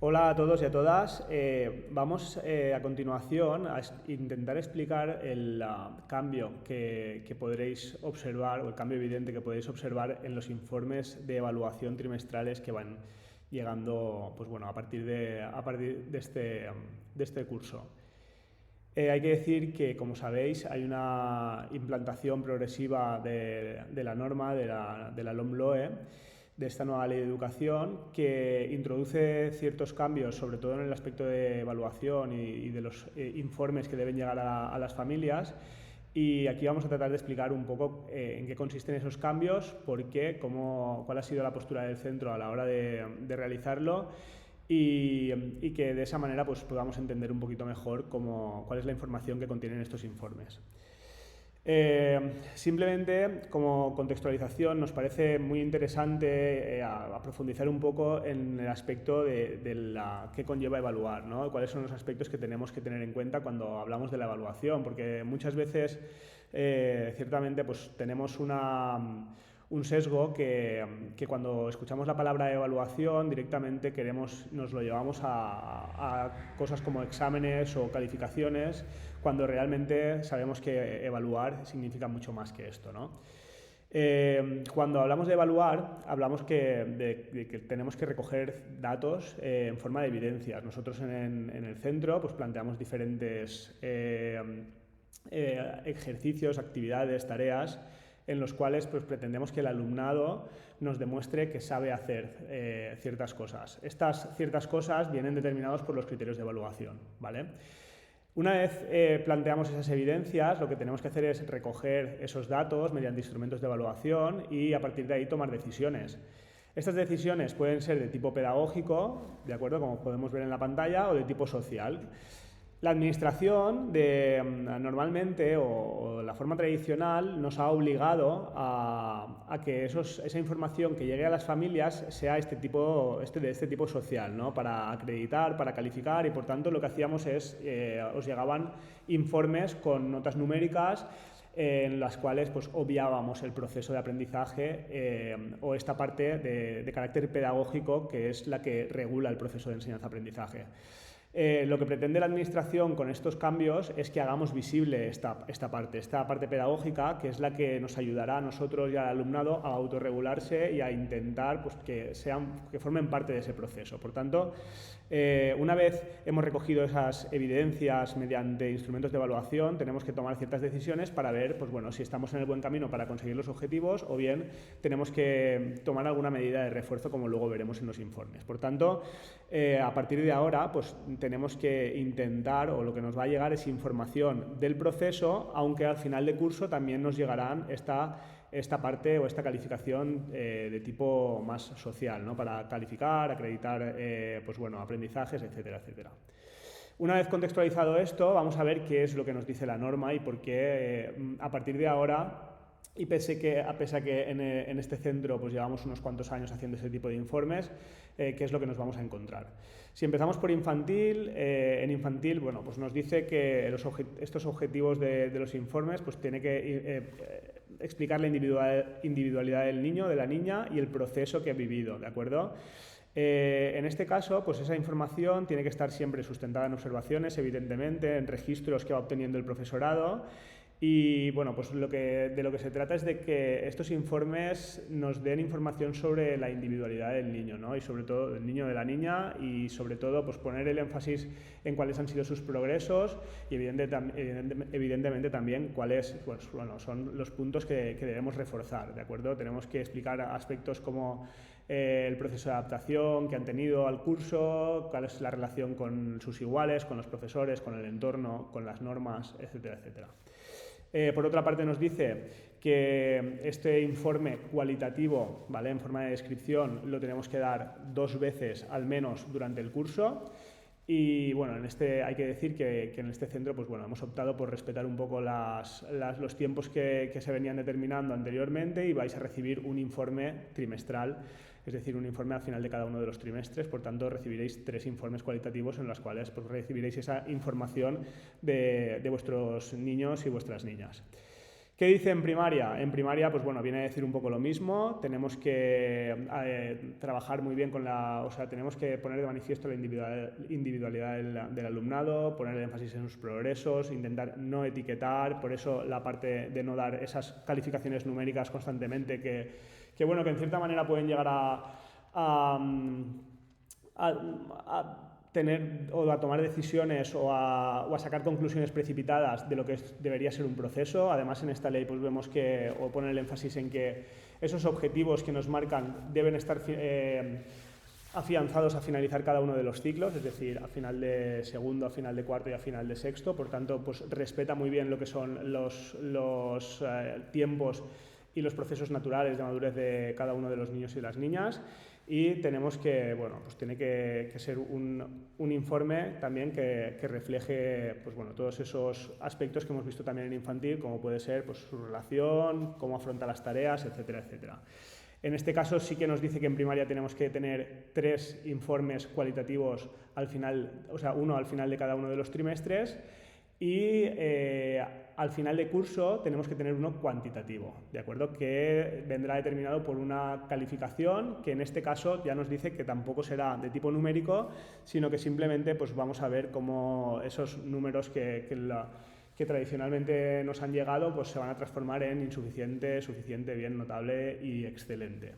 Hola a todos y a todas. Vamos a continuación a intentar explicar el cambio que podréis observar, o el cambio evidente que podéis observar en los informes de evaluación trimestrales que van llegando, pues bueno, a partir de este curso. Hay que decir que, como sabéis, hay una implantación progresiva de la norma, de la LOMLOE, de esta nueva ley de educación, que introduce ciertos cambios, sobre todo en el aspecto de evaluación y de los informes que deben llegar a las familias. Y aquí vamos a tratar de explicar un poco en qué consisten esos cambios, por qué, cuál ha sido la postura del centro a la hora de realizarlo y que de esa manera pues, podamos entender un poquito mejor cuál es la información que contienen estos informes. Simplemente como contextualización nos parece muy interesante a profundizar un poco en el aspecto de qué conlleva evaluar, ¿no? Cuáles son los aspectos que tenemos que tener en cuenta cuando hablamos de la evaluación, porque muchas veces ciertamente pues, tenemos un sesgo que cuando escuchamos la palabra evaluación directamente nos lo llevamos a cosas como exámenes o calificaciones, cuando realmente sabemos que evaluar significa mucho más que esto, ¿no? Cuando hablamos de evaluar, hablamos de que tenemos que recoger datos en forma de evidencias. Nosotros en el centro pues, planteamos diferentes ejercicios, actividades, tareas en los cuales pues, pretendemos que el alumnado nos demuestre que sabe hacer ciertas cosas. Estas ciertas cosas vienen determinadas por los criterios de evaluación, ¿vale? Una vez planteamos esas evidencias, lo que tenemos que hacer es recoger esos datos mediante instrumentos de evaluación y a partir de ahí tomar decisiones. Estas decisiones pueden ser de tipo pedagógico, ¿de acuerdo?, como podemos ver en la pantalla, o de tipo social. La administración normalmente o la forma tradicional nos ha obligado a que esa información que llegue a las familias sea de este tipo social, ¿no? Para acreditar, para calificar, y por tanto lo que hacíamos es, os llegaban informes con notas numéricas en las cuales pues, obviábamos el proceso de aprendizaje o esta parte de carácter pedagógico que es la que regula el proceso de enseñanza-aprendizaje. Lo que pretende la administración con estos cambios es que hagamos visible esta parte pedagógica, que es la que nos ayudará a nosotros y al alumnado a autorregularse y a intentar pues, que formen parte de ese proceso. Por tanto, una vez hemos recogido esas evidencias mediante instrumentos de evaluación, tenemos que tomar ciertas decisiones para ver pues, bueno, si estamos en el buen camino para conseguir los objetivos o bien tenemos que tomar alguna medida de refuerzo, como luego veremos en los informes. Por tanto, a partir de ahora, pues tenemos que intentar, o lo que nos va a llegar es información del proceso, aunque al final de curso también nos llegarán esta parte o esta calificación de tipo más social, ¿no? Para calificar, acreditar pues bueno, aprendizajes, etcétera, etcétera. Una vez contextualizado esto, vamos a ver qué es lo que nos dice la norma y por qué a partir de ahora, y pese a que en este centro pues llevamos unos cuantos años haciendo ese tipo de informes, qué es lo que nos vamos a encontrar. Si empezamos por infantil, en infantil bueno, pues nos dice que estos objetivos de los informes pues tiene que explicar la individualidad del niño, de la niña y el proceso que ha vivido, ¿de acuerdo? En este caso, pues esa información tiene que estar siempre sustentada en observaciones, evidentemente, en registros que va obteniendo el profesorado. Y bueno, pues de lo que se trata es de que estos informes nos den información sobre la individualidad del niño, ¿no? Y sobre todo del niño o de la niña, y sobre todo pues poner el énfasis en cuáles han sido sus progresos y evidentemente también cuáles pues, bueno, son los puntos que debemos reforzar, ¿de acuerdo? Tenemos que explicar aspectos como el proceso de adaptación que han tenido al curso, cuál es la relación con sus iguales, con los profesores, con el entorno, con las normas, etcétera, etcétera. Por otra parte nos dice que este informe cualitativo, ¿vale?, en forma de descripción, lo tenemos que dar 2 veces al menos durante el curso. Y bueno, hay que decir que en este centro pues, bueno, hemos optado por respetar un poco los tiempos que se venían determinando anteriormente y vais a recibir un informe trimestral, es decir, un informe al final de cada uno de los trimestres. Por tanto, recibiréis 3 informes cualitativos en los cuales pues, recibiréis esa información de vuestros niños y vuestras niñas. ¿Qué dice en primaria? En primaria, pues bueno, viene a decir un poco lo mismo. Tenemos que trabajar muy bien tenemos que poner de manifiesto la individualidad del alumnado, poner el énfasis en sus progresos, intentar no etiquetar, por eso la parte de no dar esas calificaciones numéricas constantemente que bueno, que en cierta manera pueden llegar a tener o a tomar decisiones o a sacar conclusiones precipitadas de lo que debería ser un proceso. Además, en esta ley pues vemos o poner el énfasis en que esos objetivos que nos marcan deben estar afianzados a finalizar cada uno de los ciclos, es decir, a final de segundo, a final de cuarto y a final de sexto. Por tanto, pues respeta muy bien lo que son los tiempos y los procesos naturales de madurez de cada uno de los niños y las niñas. Y tenemos que, bueno, pues tiene que ser un informe también que refleje pues bueno, todos esos aspectos que hemos visto también en infantil, como puede ser pues, su relación, cómo afronta las tareas, etcétera, etcétera. En este caso sí que nos dice que en primaria tenemos que tener 3 informes cualitativos al final, o sea, uno al final de cada uno de los trimestres, y al final de curso tenemos que tener uno cuantitativo, ¿de acuerdo? Que vendrá determinado por una calificación que en este caso ya nos dice que tampoco será de tipo numérico, sino que simplemente pues, vamos a ver cómo esos números que tradicionalmente nos han llegado pues, se van a transformar en insuficiente, suficiente, bien, notable y excelente.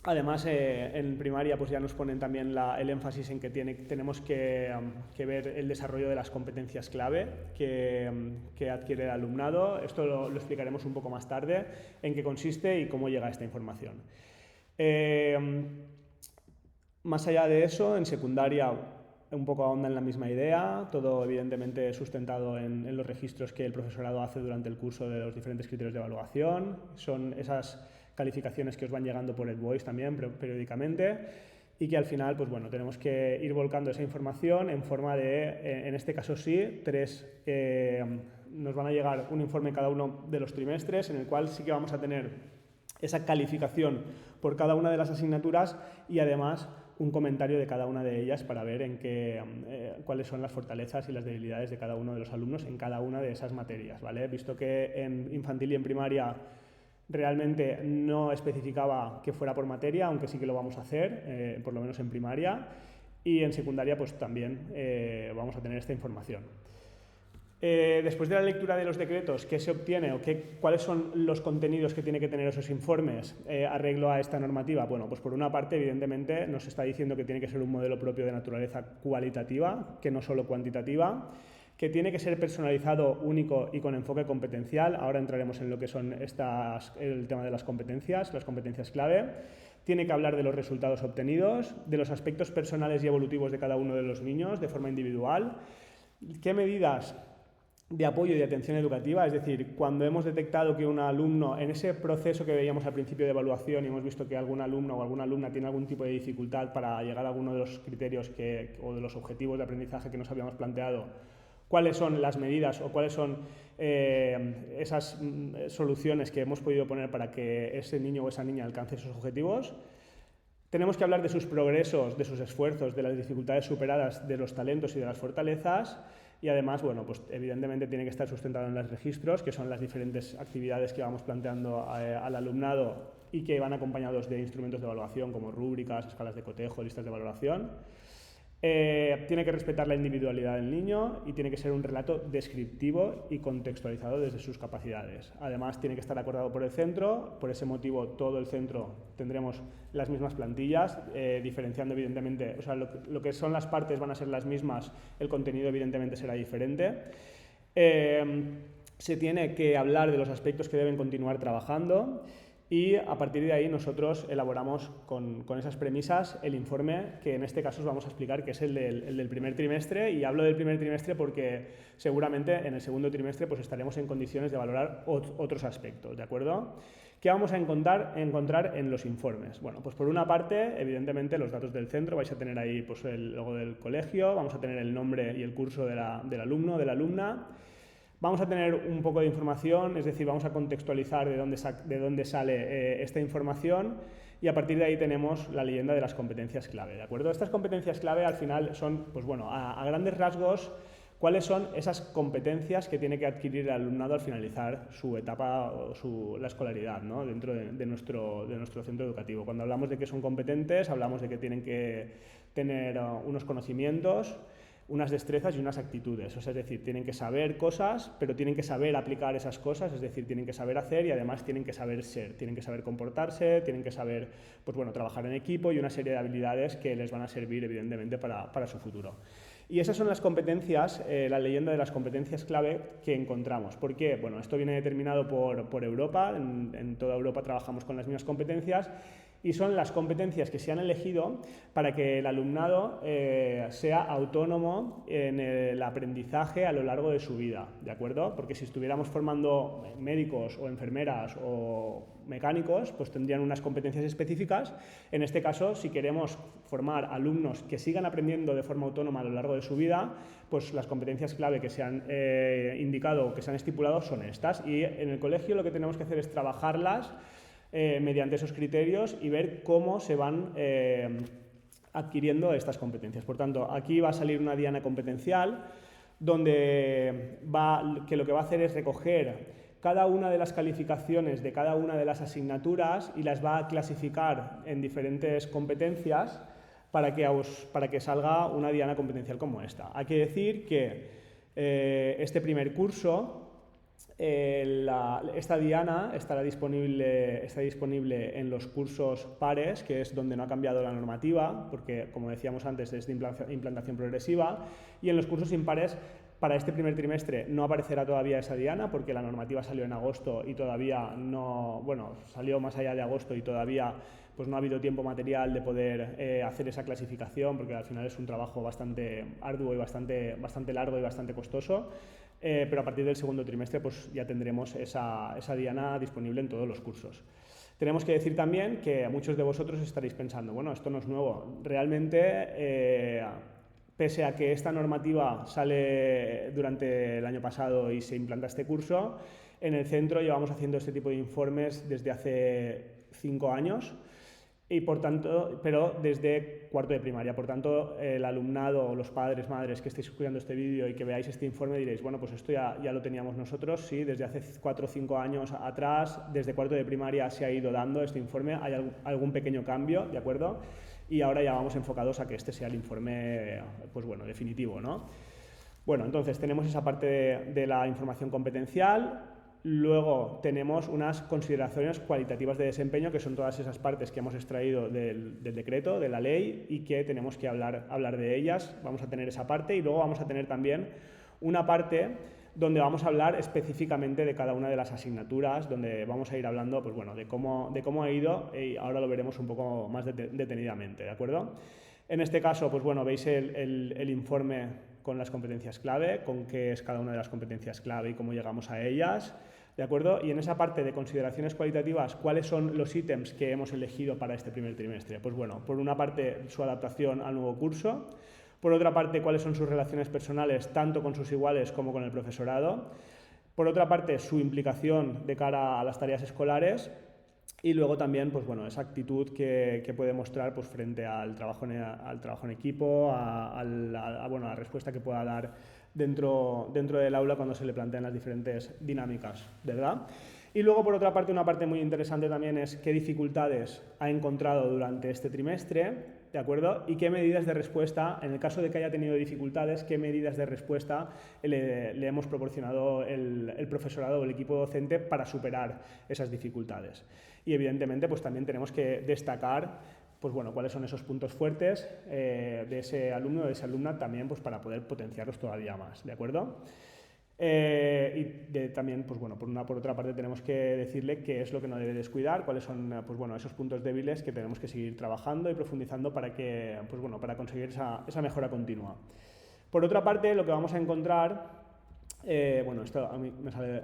Además, en primaria pues ya nos ponen también el énfasis en que tenemos que ver el desarrollo de las competencias clave que adquiere el alumnado. Esto lo explicaremos un poco más tarde, en qué consiste y cómo llega esta información. Más allá de eso, en secundaria un poco ahonda en la misma idea, todo evidentemente sustentado en los registros que el profesorado hace durante el curso de los diferentes criterios de evaluación. Son esas calificaciones que os van llegando por EdVoice también periódicamente y que al final pues bueno, tenemos que ir volcando esa información en forma de, en este caso sí, nos van a llegar un informe cada uno de los trimestres en el cual sí que vamos a tener esa calificación por cada una de las asignaturas y además un comentario de cada una de ellas para ver cuáles son las fortalezas y las debilidades de cada uno de los alumnos en cada una de esas materias, ¿vale? Visto que en infantil y en primaria realmente no especificaba que fuera por materia, aunque sí que lo vamos a hacer, por lo menos en primaria, y en secundaria pues también vamos a tener esta información. Después de la lectura de los decretos, ¿qué se obtiene o cuáles son los contenidos que tiene que tener esos informes arreglo a esta normativa? Bueno, pues por una parte, evidentemente, nos está diciendo que tiene que ser un modelo propio de naturaleza cualitativa, que no solo cuantitativa, que tiene que ser personalizado, único y con enfoque competencial. Ahora entraremos en lo que son el tema de las competencias clave. Tiene que hablar de los resultados obtenidos, de los aspectos personales y evolutivos de cada uno de los niños de forma individual. ¿Qué medidas de apoyo y de atención educativa? Es decir, cuando hemos detectado que un alumno, en ese proceso que veíamos al principio de evaluación y hemos visto que algún alumno o alguna alumna tiene algún tipo de dificultad para llegar a alguno de los criterios o de los objetivos de aprendizaje que nos habíamos planteado, cuáles son las medidas o cuáles son esas soluciones que hemos podido poner para que ese niño o esa niña alcance esos objetivos. Tenemos que hablar de sus progresos, de sus esfuerzos, de las dificultades superadas, de los talentos y de las fortalezas. Y además, bueno, pues evidentemente tiene que estar sustentado en los registros, que son las diferentes actividades que vamos planteando al alumnado y que van acompañados de instrumentos de evaluación como rúbricas, escalas de cotejo, listas de valoración. Tiene que respetar la individualidad del niño y tiene que ser un relato descriptivo y contextualizado desde sus capacidades. Además, tiene que estar acordado por el centro. Por ese motivo, todo el centro tendremos las mismas plantillas, diferenciando evidentemente, o sea, lo que son las partes van a ser las mismas, el contenido evidentemente será diferente. Se tiene que hablar de los aspectos que deben continuar trabajando. Y a partir de ahí nosotros elaboramos con esas premisas el informe que en este caso os vamos a explicar, que es el del primer trimestre. Y hablo del primer trimestre porque seguramente en el segundo trimestre pues estaremos en condiciones de valorar otros aspectos, ¿de acuerdo? ¿Qué vamos a encontrar en los informes? Bueno, pues por una parte, evidentemente, los datos del centro. Vais a tener ahí pues, el logo del colegio, vamos a tener el nombre y el curso del alumno o de la alumna. Vamos a tener un poco de información, es decir, vamos a contextualizar de dónde sale esta información y a partir de ahí tenemos la leyenda de las competencias clave, ¿de acuerdo? Estas competencias clave al final son, pues bueno, a grandes rasgos, ¿Cuáles son esas competencias que tiene que adquirir el alumnado al finalizar su etapa o la escolaridad, ¿no? Dentro de nuestro centro educativo? Cuando hablamos de que son competentes, hablamos de que tienen que tener unos conocimientos, unas destrezas y unas actitudes. O sea, es decir, tienen que saber cosas, pero tienen que saber aplicar esas cosas, es decir, tienen que saber hacer y además tienen que saber ser, tienen que saber comportarse, tienen que saber, pues bueno, trabajar en equipo y una serie de habilidades que les van a servir, evidentemente, para su futuro. Y esas son las competencias, la leyenda de las competencias clave que encontramos. ¿Por qué? Bueno, esto viene determinado por Europa, en toda Europa trabajamos con las mismas competencias y son las competencias que se han elegido para que el alumnado sea autónomo en el aprendizaje a lo largo de su vida, ¿de acuerdo? Porque si estuviéramos formando médicos o enfermeras o mecánicos, pues tendrían unas competencias específicas. En este caso, si queremos formar alumnos que sigan aprendiendo de forma autónoma a lo largo de su vida, pues las competencias clave que se han indicado o que se han estipulado son estas. Y en el colegio lo que tenemos que hacer es trabajarlas mediante esos criterios y ver cómo se van adquiriendo estas competencias. Por tanto, aquí va a salir una diana competencial donde lo que va a hacer es recoger cada una de las calificaciones de cada una de las asignaturas y las va a clasificar en diferentes competencias para que salga una diana competencial como esta. Hay que decir que este primer curso, esta diana estará disponible en los cursos pares, que es donde no ha cambiado la normativa, porque, como decíamos antes, es de implantación progresiva, y en los cursos impares, para este primer trimestre no aparecerá todavía esa diana, porque la normativa salió en agosto y todavía no, bueno, salió más allá de agosto y todavía pues no ha habido tiempo material de poder hacer esa clasificación, porque al final es un trabajo bastante arduo y bastante largo y bastante costoso. Pero a partir del segundo trimestre pues ya tendremos esa diana disponible en todos los cursos. Tenemos que decir también que a muchos de vosotros estaréis pensando, bueno, esto no es nuevo. Realmente, pese a que esta normativa sale durante el año pasado y se implanta este curso, en el centro llevamos haciendo este tipo de informes desde hace 5 años. Y por tanto, pero desde cuarto de primaria. Por tanto, el alumnado o los padres, madres que estéis escuchando este vídeo y que veáis este informe diréis, bueno, pues esto ya lo teníamos nosotros, sí, desde hace 4 o 5 años atrás, desde cuarto de primaria se ha ido dando este informe, hay algún pequeño cambio, ¿de acuerdo? Y ahora ya vamos enfocados a que este sea el informe, pues bueno, definitivo, ¿no? Bueno, entonces tenemos esa parte de la información competencial. Luego tenemos unas consideraciones cualitativas de desempeño, que son todas esas partes que hemos extraído del decreto, de la ley, y que tenemos que hablar de ellas. Vamos a tener esa parte y luego vamos a tener también una parte donde vamos a hablar específicamente de cada una de las asignaturas, donde vamos a ir hablando pues bueno, de cómo ha ido, y ahora lo veremos un poco más detenidamente, ¿de acuerdo? En este caso, pues bueno, veis el informe con las competencias clave, con qué es cada una de las competencias clave y cómo llegamos a ellas, ¿de acuerdo? Y en esa parte de consideraciones cualitativas, ¿cuáles son los ítems que hemos elegido para este primer trimestre? Pues bueno, por una parte, su adaptación al nuevo curso, por otra parte, cuáles son sus relaciones personales, tanto con sus iguales como con el profesorado, por otra parte, su implicación de cara a las tareas escolares, y luego también, pues bueno, esa actitud que puede mostrar pues, frente al trabajo en equipo, a la respuesta que pueda dar dentro del aula cuando se le plantean las diferentes dinámicas, ¿verdad? Y luego, por otra parte, una parte muy interesante también es qué dificultades ha encontrado durante este trimestre, ¿de acuerdo? Y qué medidas de respuesta, en el caso de que haya tenido dificultades, qué medidas de respuesta le hemos proporcionado el profesorado o el equipo docente para superar esas dificultades. Y evidentemente, pues también tenemos que destacar pues bueno, cuáles son esos puntos fuertes de ese alumno o de esa alumna también pues para poder potenciarlos todavía más, ¿de acuerdo? También, pues bueno, por otra parte tenemos que decirle qué es lo que no debe descuidar, cuáles son pues bueno, esos puntos débiles que tenemos que seguir trabajando y profundizando para conseguir esa mejora continua. Por otra parte, lo que vamos a encontrar, bueno, esto a mí me sale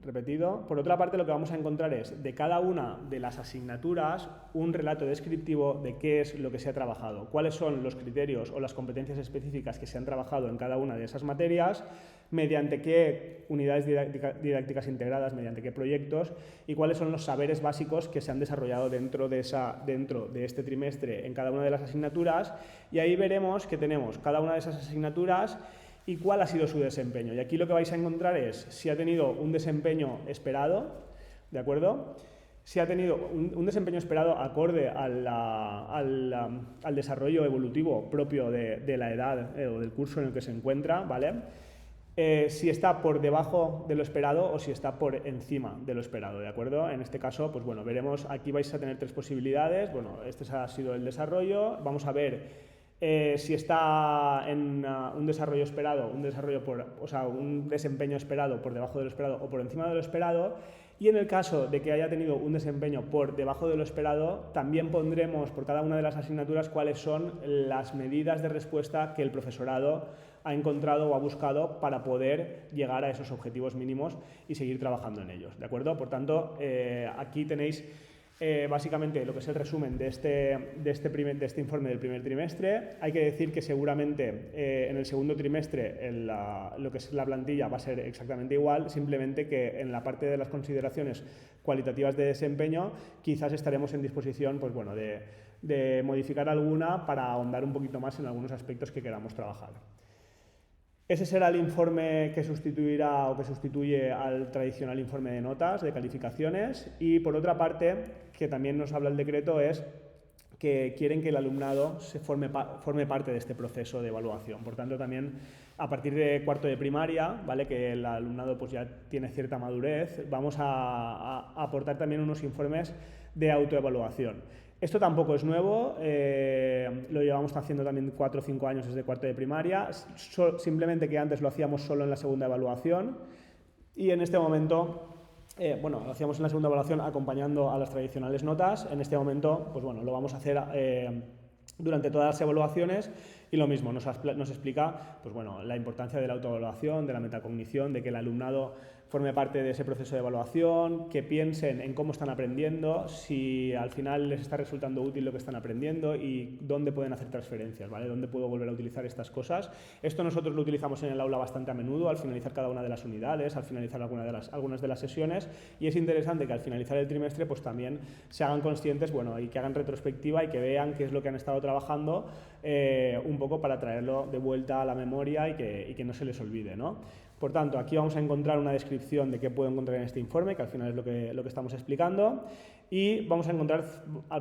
repetido. Por otra parte, lo que vamos a encontrar es de cada una de las asignaturas un relato descriptivo de qué es lo que se ha trabajado, cuáles son los criterios o las competencias específicas que se han trabajado en cada una de esas materias, mediante qué unidades didácticas integradas, mediante qué proyectos y cuáles son los saberes básicos que se han desarrollado dentro de este trimestre en cada una de las asignaturas. Y ahí veremos que tenemos cada una de esas asignaturas y cuál ha sido su desempeño. Y aquí lo que vais a encontrar es si ha tenido un desempeño esperado, ¿de acuerdo? Si ha tenido un desempeño esperado acorde al desarrollo evolutivo propio de la edad o del curso en el que se encuentra, ¿vale? Si está por debajo de lo esperado o si está por encima de lo esperado, ¿de acuerdo? En este caso, pues bueno, veremos, aquí vais a tener tres posibilidades. Bueno, este ha sido el desarrollo. Vamos a ver si está en un desarrollo esperado, un desempeño esperado por debajo de lo esperado o por encima de lo esperado. Y en el caso de que haya tenido un desempeño por debajo de lo esperado, también pondremos por cada una de las asignaturas cuáles son las medidas de respuesta que el profesorado ha encontrado o ha buscado para poder llegar a esos objetivos mínimos y seguir trabajando en ellos, ¿de acuerdo? Por tanto, aquí tenéis básicamente lo que es el resumen de este informe del primer trimestre. Hay que decir que seguramente en el segundo trimestre lo que es la plantilla va a ser exactamente igual, simplemente que en la parte de las consideraciones cualitativas de desempeño quizás estaremos en disposición, pues bueno, de modificar alguna para ahondar un poquito más en algunos aspectos que queramos trabajar. Ese será el informe que sustituirá o que sustituye al tradicional informe de notas, de calificaciones, y por otra parte, que también nos habla el decreto, es que quieren que el alumnado forme parte de este proceso de evaluación. Por tanto, también a partir de cuarto de primaria, ¿vale?, que el alumnado pues ya tiene cierta madurez, vamos a aportar también unos informes de autoevaluación. Esto tampoco es nuevo, lo llevamos haciendo también 4 o 5 años desde cuarto de primaria, simplemente que antes lo hacíamos solo en la segunda evaluación y en este momento, lo hacíamos en la segunda evaluación acompañando a las tradicionales notas. En este momento, pues bueno, lo vamos a hacer durante todas las evaluaciones y lo mismo, nos explica pues bueno, la importancia de la autoevaluación, de la metacognición, de que el alumnado forme parte de ese proceso de evaluación, que piensen en cómo están aprendiendo, si al final les está resultando útil lo que están aprendiendo y dónde pueden hacer transferencias, ¿vale? Dónde puedo volver a utilizar estas cosas. Esto nosotros lo utilizamos en el aula bastante a menudo, al finalizar cada una de las unidades, al finalizar algunas de las sesiones, y es interesante que al finalizar el trimestre pues también se hagan conscientes, bueno, y que hagan retrospectiva y que vean qué es lo que han estado trabajando un poco para traerlo de vuelta a la memoria y que no se les olvide, ¿no? Por tanto, aquí vamos a encontrar una descripción de qué puedo encontrar en este informe, que al final es lo que estamos explicando, y vamos a encontrar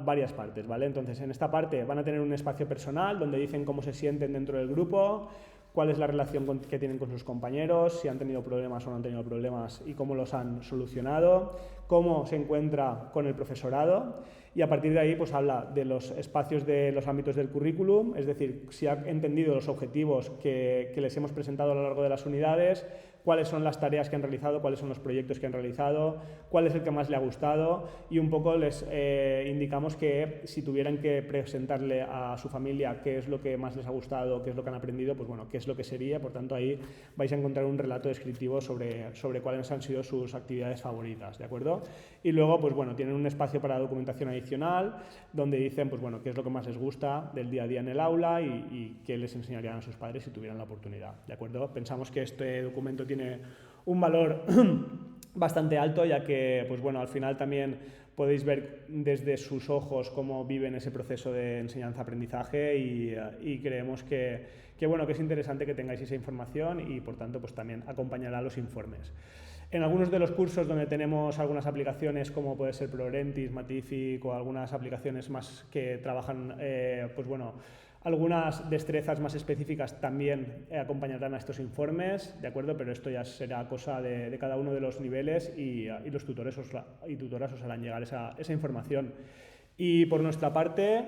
varias partes, ¿vale? Entonces, en esta parte van a tener un espacio personal donde dicen cómo se sienten dentro del grupo, cuál es la relación que tienen con sus compañeros, si han tenido problemas o no han tenido problemas y cómo los han solucionado, cómo se encuentra con el profesorado, y a partir de ahí pues habla de los espacios de los ámbitos del currículum, es decir, si ha entendido los objetivos que les hemos presentado a lo largo de las unidades, cuáles son las tareas que han realizado, cuáles son los proyectos que han realizado, cuál es el que más le ha gustado, y un poco les indicamos que si tuvieran que presentarle a su familia qué es lo que más les ha gustado, qué es lo que han aprendido, pues bueno, qué es lo que sería. Por tanto, ahí vais a encontrar un relato descriptivo sobre cuáles han sido sus actividades favoritas, ¿de acuerdo? Y luego, pues bueno, tienen un espacio para documentación adicional, donde dicen, pues bueno, qué es lo que más les gusta del día a día en el aula y qué les enseñarían a sus padres si tuvieran la oportunidad, ¿de acuerdo? Pensamos que este documento tiene un valor bastante alto, ya que, pues bueno, al final también podéis ver desde sus ojos cómo viven ese proceso de enseñanza-aprendizaje y creemos que es interesante que tengáis esa información y, por tanto, pues también acompañará a los informes. En algunos de los cursos donde tenemos algunas aplicaciones como puede ser ProRentis, Matific o algunas aplicaciones más que trabajan, algunas destrezas más específicas también acompañarán a estos informes, ¿de acuerdo? Pero esto ya será cosa de cada uno de los niveles y los tutores y tutoras os harán llegar esa información. Y por nuestra parte,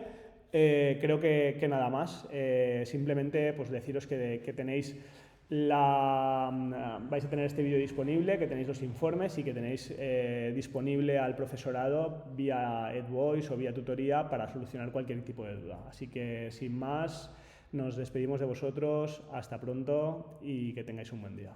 creo que nada más. Simplemente pues deciros que tenéis vais a tener este vídeo disponible, que tenéis los informes y que tenéis disponible al profesorado vía EdVoice o vía tutoría para solucionar cualquier tipo de duda. Así que, sin más, nos despedimos de vosotros. Hasta pronto y que tengáis un buen día.